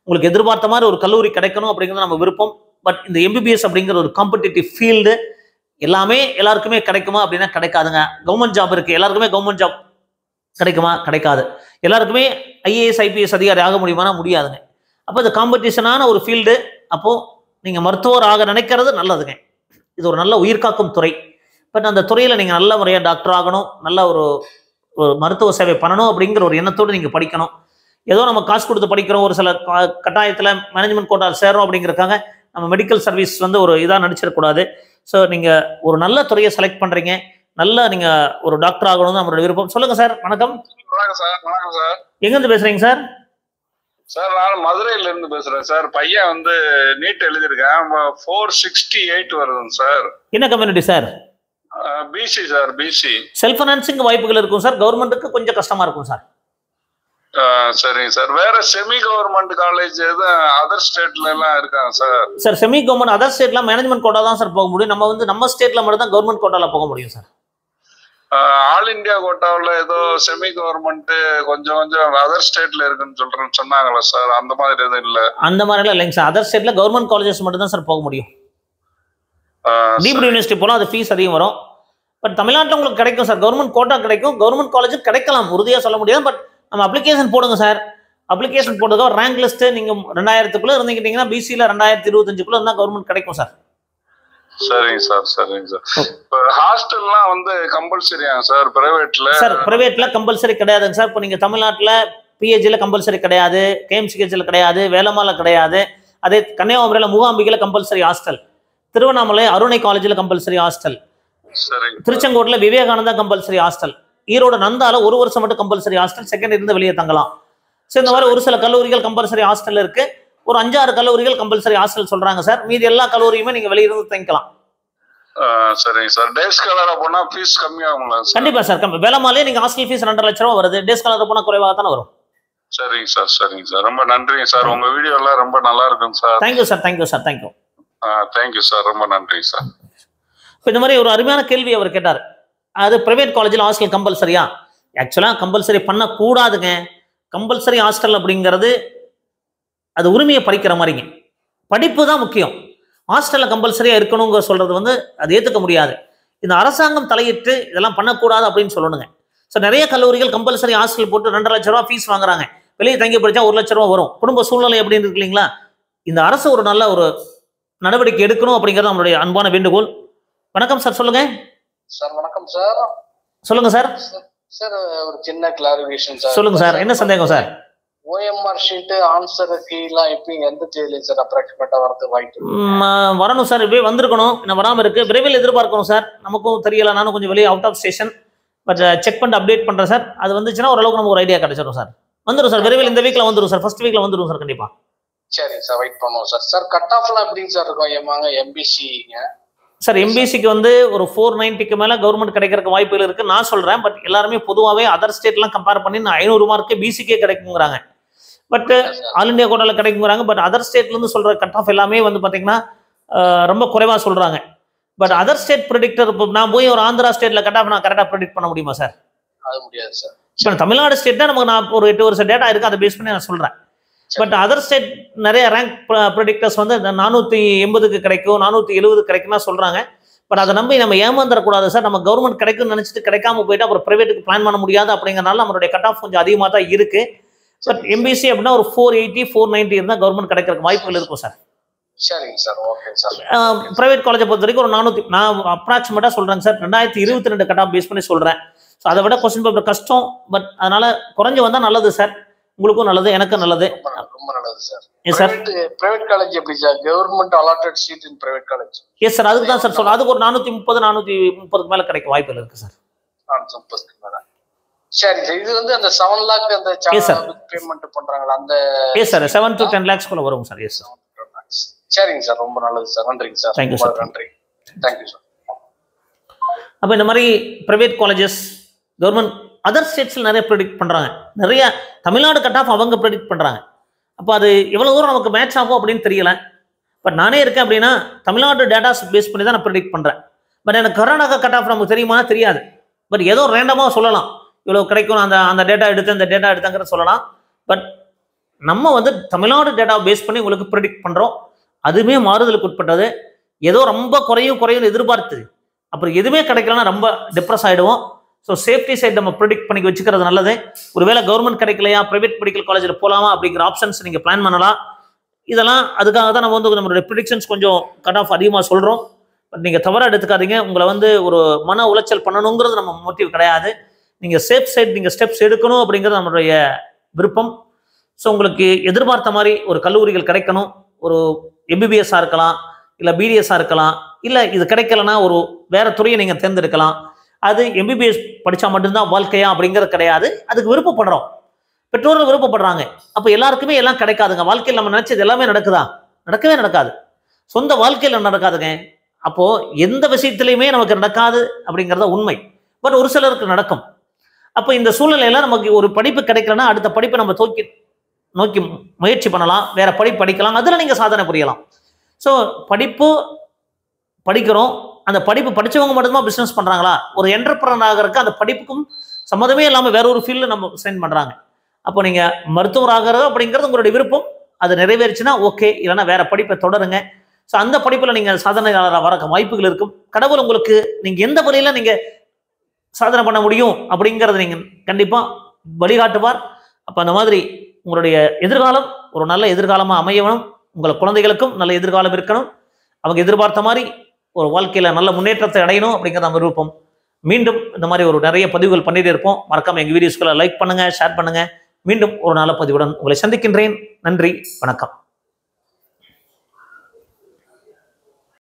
உங்களுக்கு எதிர்பார்த்த மாதிரி ஒரு கல்லூரி கிடைக்கணும் அப்படிங்கிறது நம்ம விருப்பம். பட் இந்த எம்பிபிஎஸ் அப்படிங்கிற ஒரு காம்படிட்டிவ் ஃபீல்டு எல்லாமே எல்லாருக்குமே கிடைக்குமா அப்படின்னா கிடைக்காதுங்க. கவர்மெண்ட் ஜாப் இருக்குது, எல்லாருக்குமே கவர்மெண்ட் ஜாப் கிடைக்குமா, கிடைக்காது. எல்லாருக்குமே ஐஏஎஸ் ஐபிஎஸ் அதிகாரி ஆக முடியுமானா முடியாதுங்க. அப்போ இந்த காம்படிஷனான ஒரு ஃபீல்டு. அப்போது நீங்கள் மருத்துவர் ஆக நினைக்கிறது நல்லதுங்க. இது ஒரு நல்ல உயிர்காக்கும் துறை. பட் அந்த துறையில் நீங்கள் நல்ல முறையாக டாக்டர் ஆகணும், நல்ல ஒரு மருத்துவ சேவை பண்ணணும் அப்படிங்கிற ஒரு எண்ணத்தோடு நீங்கள் படிக்கணும். ஏதோ நம்ம காசு கொடுத்து படிக்கிறோம், ஒரு சில கட்டாயத்தில் மேனேஜ்மெண்ட் கோட்டால் சேரோம் அப்படிங்கிறதுக்காக நம்ம மெடிக்கல் சர்வீஸ் வந்து ஒரு இதாக நடிச்சிடக்கூடாது. ஸோ நீங்கள் ஒரு நல்ல துறையை செலக்ட் பண்ணுறீங்க, நல்ல நீங்கள் ஒரு டாக்டர் ஆகணும் தான் நம்மளோட விருப்பம். சொல்லுங்கள் சார். வணக்கம். வணக்கம் சார். வணக்கம் சார். எங்கேருந்து பேசுகிறீங்க சார்? சார் நான் மதுரையிலேருந்து பேசுகிறேன் சார். பையன் வந்து நீட் எழுதியிருக்கேன். 468 வருதுங்க சார். என்ன community sir? BC sir. BC. Self financing வாய்ப்புகள் இருக்கும் சார். கவர்மெண்ட்டுக்கு கொஞ்சம் கஷ்டமாக இருக்கும் சார். சரிங்க சார். வேற செமி கவர்மெண்ட் காலேஜ் எதுவும் அதர் ஸ்டேட்ல எல்லாம் இருக்காங்க sir? Sir semi government other ஸ்டேட்ல மேனேஜ்மெண்ட் கோட்டா தான் சார் போக முடியும். நம்ம வந்து நம்ம ஸ்டேட்ல மட்டும் தான் கவர்மெண்ட் கோட்டால போக முடியும் சார். ஆல் இந்தியா கோட்டாவில் ஏதோ செமி கவர்மெண்ட் கொஞ்சம் கொஞ்சம் அதர் ஸ்டேட்ல இருக்குன்னு சொன்னாங்களா சார்? அந்த மாதிரி எதுவும் இல்லை? அந்த மாதிரிலாம் இல்லைங்க சார். அதர் ஸ்டேட்ல கவர்மெண்ட் காலேஜஸ் மட்டும் தான் சார் போக முடியும். டீம்டு யூனிவர்சிட்டி போகலாம், அது ஃபீஸ் அதிகம் வரும். பட் தமிழ்நாட்டில் உங்களுக்கு கிடைக்கும் சார், கவர்மெண்ட் கோட்டா கிடைக்கும், கவர்மெண்ட் காலேஜுக்கு கிடைக்கலாம், உறுதியாக சொல்ல முடியாது. பட் நம்ம அப்ளிகேஷன் போடுங்க சார். அப்ளிகேஷன் போட்டதோ ரேங்க் லிஸ்ட்டு நீங்கள் 2000க்குள்ளே இருந்துக்கிட்டீங்கன்னா பிசியில் 2025க்குள்ளே இருந்தால் கவர்மெண்ட் கிடைக்கும் சார். சரிங்க சார், சரிங்க சார். இப்போ ஹாஸ்டல்லாம் வந்து கம்பல்சரியா சார் பிரைவேட்ல? சார் பிரைவேட்ல கம்பல்சரி கிடையாதுங்க சார். இப்போ நீங்கள் தமிழ்நாட்டில் பிஹெச்சியில் கம்பல்சரி கிடையாது, கேஎம்சிஹெச்சில் கிடையாது, வேலம்மாவில் கிடையாது. அதே கன்னியாகுமரியில் மூகாம்பிகையில் கம்பல்சரி ஹாஸ்டல், திருவண்ணாமலை அருணை காலேஜில் கம்பல்சரி ஹாஸ்டல், திருச்செங்கோட்டில் விவேகானந்தா கம்பல்சரி ஹாஸ்டல், ஈரோடு நந்தால 1 வருஷம் மட்டும் கம்பல்சரி ஹாஸ்டல், செகண்ட் இருந்து வெளியே தங்கலாம். ஸோ இந்த மாதிரி ஒரு சில கல்லூரிகள் கம்பல்சரி ஹாஸ்டல் இருக்கு. ஒரு 5-6 கல்லூரிகள் கம்பல்சரி ஹாஸ்டல் சொல்றாங்க சார். மீதி எல்லா கல்லூரியுமே நீங்க வெளியிருந்து தங்கிக்கலாம். சரிங்க சார். டே ஸ்காலரா போனா ஃபீஸ் கம்மியாகுங்களா சார்? கண்டிப்பா சார். வேலம்மாலே நீங்க ஹாஸ்டல் ஃபீஸ் 2.5 லட்சம் ரூபாய் வருது, டே ஸ்காலரா போனா குறைவாக தானே வரும். சரிங்க சார், சரிங்க சார். ரொம்ப நன்றிங்க சார். உங்க வீடியோ எல்லாம் ரொம்ப நல்லா இருக்கும் sir. Thank you sir, thank you sir, thank you. Thank you sir, ரொம்ப நன்றி சார். இப்போ இந்த மாதிரி ஒரு அருமையான கேள்வி அவர் கேட்டார். அது பிரைவேட் காலேஜில் ஹாஸ்டல் கம்பல்சரியா? ஆக்சுவலாக கம்பல்சரி பண்ணக்கூடாதுங்க. கம்பல்சரி ஹாஸ்டல் அப்படிங்கிறது அது உரிமையை பறிக்கிற மாதிரிங்க. படிப்பு தான் முக்கியம். ஹாஸ்டலில் கம்பல்சரியாக இருக்கணுங்க சொல்கிறது வந்து அது ஏற்றுக்க முடியாது. இந்த அரசாங்கம் தலையிட்டு இதெல்லாம் பண்ணக்கூடாது அப்படின்னு சொல்லணுங்க. ஸோ நிறைய கல்லூரிகள் கம்பல்சரி ஹாஸ்டல் போட்டு 2.5 லட்ச ரூபா ஃபீஸ் வாங்குறாங்க. வெளியே தங்கி படித்தா 1 லட்ச ரூபா வரும். குடும்ப சூழ்நிலை எப்படின்னு இருக்கு இல்லைங்களா? இந்த அரசு ஒரு நல்ல ஒரு நடவடிக்கை எடுக்கணும் அப்படிங்கிறது நம்மளுடைய அன்பான வேண்டுகோள். வணக்கம் சார், சொல்லுங்க சார். வணக்கம் சார். சொல்லுங்க சார். சார் ஒரு சின்ன கிளாரிஃபிகேஷன் சார். சொல்லுங்க சார், என்ன சந்தேகம் சார்? OMR ஷீட் ஆன்சர் கீலாம் எப்படி எந்த தேதியில சார் அப்ராக்சிமேட்டா வரது வாய்ப்பு வரணும் சார்? இப்படியே வந்திருக்கணும், இன்னும் வராமல் இருக்கு. விரைவில் எதிர்பார்க்கணும் சார். நமக்கும் தெரியல, நானும் கொஞ்சம் வெளியே out of station. But check பண்ணிட்டு அப்டேட் பண்றேன் சார். அது வந்துச்சுன்னா ஓரளவுக்கு நமக்கு ஒரு ஐடியா கிடைச்சிடும் சார். வந்துடும் சார், விரைவில் இந்த வீக்ல வந்துடும் சார். ஃபர்ஸ்ட் வீக்ல வந்துடும் சார் கண்டிப்பா. சரி சார், வெயிட் பண்ணுவோம் சார். சார் கட் ஆஃப்லாம் எப்படிங்க சார் இருக்கும்? ஏமாங்க MBCங்க சார், MBCக்கு வந்து ஒரு 490க்கு மேல கவர்மெண்ட் கிடைக்கிறதுக்கு வாய்ப்புகள் இருக்கு நான் சொல்றேன். பட் எல்லாருமே பொதுவாகவே அதர் ஸ்டேட்லாம் கம்பேர் பண்ணி 500 மார்க்கு பிசிக்கே கிடைக்குங்கிறாங்க. பட் ஆல் இண்டியா கோட்டால கிடைக்குங்கிறாங்க. பட் அதர் ஸ்டேட்ல இருந்து சொல்ற கட் ஆஃப் எல்லாமே வந்து பாத்தீங்கன்னா ரொம்ப குறைவா சொல்றாங்க. பட் அதர் ஸ்டேட் ப்ரெடிக்டர், இப்போ நான் போய் ஒரு ஆந்திரா ஸ்டேட்ல கட் ஆஃப் நான் கரெக்டாக ப்ரெடிக்ட் பண்ண முடியுமா சார்? அது முடியாது சார். இப்போ தமிழ்நாடு ஸ்டேட்னா நமக்கு நான் ஒரு 8 வருஷம் டேட்டா இருக்கு, அதை பேஸ் பண்ணி நான் சொல்றேன். பட் அதர் ஸ்டேட் நிறைய ரேங்க் ப்ரெடிக்டர்ஸ் வந்து 480க்கு கிடைக்கும், 470 கிடைக்கும்னா சொல்றாங்க. பட் அதை நம்பி நம்ம ஏமாந்துடக்கூடாது சார். நம்ம கவர்மெண்ட் கிடைக்கும்னு நினைச்சிட்டு கிடைக்காம போயிட்டு அப்புறம் பிரைவேட்டுக்கு பிளான் பண்ண முடியாது. அப்படிங்கிறனால நம்மளுடைய கட் ஆஃப் கொஞ்சம் அதிகமாக தான் இருக்கு. பட் MBC அப்படின்னா ஒரு 480 490 இருந்தால் கவர்மெண்ட் கிடைக்கிறதுக்கு வாய்ப்புகள் இருக்கும் சார். சரிங்க சார், ஓகே சார். பிரைவேட் காலேஜை பொறுத்த வரைக்கும் ஒரு 400, நான் அப்ராக்சிமேட்டாக சொல்றேன் சார், 2022 கட் ஆஃப் பேஸ் பண்ணி சொல்றேன். ஸோ அதை விட கொஸ்டின் பேப்பர் கஷ்டம். பட் அதனால குறைஞ்சு வந்தால் நல்லது சார். உங்களுக்கும் நல்லது, எனக்கும் நல்லது. ரொம்ப நல்லது sir. Yes sir. Private college எப்படி sir? Government allotted seat in private college. Yes sir, அதுக்கு தான் சார் சொல்றேன். அதுக்கு ஒரு 430 430க்கு மேல கிடைக்க வாய்ப்புகள் இருக்கு சார். 430க்கு மேல. சரி சார். இது வந்து அந்த 7 lakh அந்த பேமெண்ட் பண்றாங்களா அந்த? எஸ் சார், 7 to 10 lakhs குள்ள வரும் சார். Yes sir. சரிங்க சார், ரொம்ப நல்லது சார். நன்றிங்க சார். Thank you sir. நன்றி, தேங்க்யூ சார். அப்போ இந்த மாதிரி பிரைவேட் காலேஜஸ் கவர்மெண்ட் அதர் ஸ்டேட்ஸில் நிறைய ப்ரெடிக்ட் பண்ணுறாங்க. நிறைய தமிழ்நாடு கட் ஆஃப் அவங்க ப்ரெடிக்ட் பண்ணுறாங்க. அப்போ அது எவ்வளோ தூரம் நமக்கு மேட்ச் ஆகும் அப்படின்னு தெரியல. பட் நானே இருக்கேன் அப்படின்னா தமிழ்நாடு டேட்டாஸ் பேஸ் பண்ணி தான் நான் ப்ரெடிக்ட் பண்ணுறேன். பட் எனக்கு கர்நாடகா கட் ஆஃப் நமக்கு தெரியுமா? தெரியாது. பட் ஏதோ ரேண்டமாக சொல்லலாம், இவ்வளோ கிடைக்கும், அந்த டேட்டா எடுத்து இந்த டேட்டா எடுத்தாங்கிற சொல்லலாம். பட் நம்ம வந்து தமிழ்நாடு டேட்டா பேஸ் பண்ணி உங்களுக்கு ப்ரெடிக்ட் பண்ணுறோம். அதுவுமே மாறுதலுக்கு உட்பட்டது. ஏதோ ரொம்ப குறையும் எதிர்பார்த்துது, அப்புறம் எதுவுமே கிடைக்கலன்னா ரொம்ப டிப்ரெஸ் ஆகிடுவோம். ஸோ சேஃப்டி சைட் நம்ம ப்ரெடிக்ட் பண்ணி வச்சுக்கிறது நல்லது. ஒருவேளை கவர்மெண்ட் கிடைக்கலையா, ப்ரைவேட் மெடிக்கல் காலேஜில் போகலாமா அப்படிங்கிற ஆப்ஷன்ஸ் நீங்கள் பிளான் பண்ணலாம். இதெல்லாம் அதுக்காக தான் நம்ம வந்து நம்மளுடைய ப்ரிடிக்ஷன்ஸ் கொஞ்சம் கட் ஆஃப் அதிகமாக சொல்கிறோம். பட் நீங்கள் தவறாக எடுத்துக்காதீங்க. உங்களை வந்து ஒரு மன உளைச்சல் பண்ணணுங்கிறது நம்ம மோட்டிவ் கிடையாது. நீங்கள் சேஃப் சைட் நீங்கள் ஸ்டெப்ஸ் எடுக்கணும் அப்படிங்கிறது நம்மளுடைய விருப்பம். ஸோ உங்களுக்கு எதிர்பார்த்த மாதிரி ஒரு கல்லூரிகள் கிடைக்கணும். ஒரு MBBS-ஆக இருக்கலாம், இல்லை BDS-ஆக இருக்கலாம், இல்லை இது கிடைக்கலன்னா ஒரு வேற துறையை நீங்கள் தேர்ந்தெடுக்கலாம். அது MBBS படித்தா மட்டும்தான் வாழ்க்கையா அப்படிங்கிறது கிடையாது. அதுக்கு விருப்பப்படுறோம், பெற்றோர்கள் விருப்பப்படுறாங்க. அப்போ எல்லாருக்குமே எல்லாம் கிடைக்காதுங்க. வாழ்க்கையில் நம்ம நினைச்சது எல்லாமே நடக்குதா? நடக்கவே நடக்காது. சொந்த வாழ்க்கையில் நடக்காதுங்க. அப்போ எந்த விஷயத்திலையுமே நமக்கு நடக்காது அப்படிங்கிறத உண்மை. பட் ஒரு சிலருக்கு நடக்கும். அப்போ இந்த சூழ்நிலையில நமக்கு ஒரு படிப்பு கிடைக்கலன்னா அடுத்த படிப்பை நம்ம நோக்கி முயற்சி பண்ணலாம், வேற படிப்பு படிக்கலாம், அதில் நீங்கள் சாதனை புரியலாம். ஸோ படிப்பு படிக்கிறோம், அந்த படிப்பு படித்தவங்க மட்டும்தான் பிஸ்னஸ் பண்ணுறாங்களா? ஒரு என்டர்பிரனர் ஆகிறதுக்கு அந்த படிப்புக்கும் சம்மந்தமே இல்லாமல் வேற ஒரு ஃபீல்டில் நம்ம சென்ட் பண்ணுறாங்க. அப்போ நீங்கள் மருத்துவர் ஆகிறது அப்படிங்கிறது உங்களுடைய விருப்பம். அது நிறைவேறிச்சுன்னா ஓகே, இல்லைன்னா வேற படிப்பை தொடருங்க. ஸோ அந்த படிப்பில் நீங்கள் சாதனையாளராக வர வாய்ப்புகள் இருக்கும். கடவுள் உங்களுக்கு நீங்கள் எந்த வழியில் நீங்கள் சாதனை பண்ண முடியும் அப்படிங்கிறத நீங்கள் கண்டிப்பாக வழிகாட்டுவார். அப்போ அந்த மாதிரி உங்களுடைய எதிர்காலம் ஒரு நல்ல எதிர்காலமாக அமையணும். உங்கள் குழந்தைகளுக்கும் நல்ல எதிர்காலம் இருக்கணும். அவங்க எதிர்பார்த்த மாதிரி ஒரு வாழ்க்கையில் நல்ல முன்னேற்றத்தை அடையணும் அப்படிங்கிறத நம்ம விருப்பம். மீண்டும் இந்த மாதிரி ஒரு நிறைய பதிவுகள் பண்ணிட்டு இருப்போம். மறக்காம எங்கள் வீடியோஸ்களை லைக் பண்ணுங்கள், ஷேர் பண்ணுங்கள். மீண்டும் ஒரு நல்ல பதிவுடன் உங்களை சந்திக்கின்றேன். நன்றி, வணக்கம்.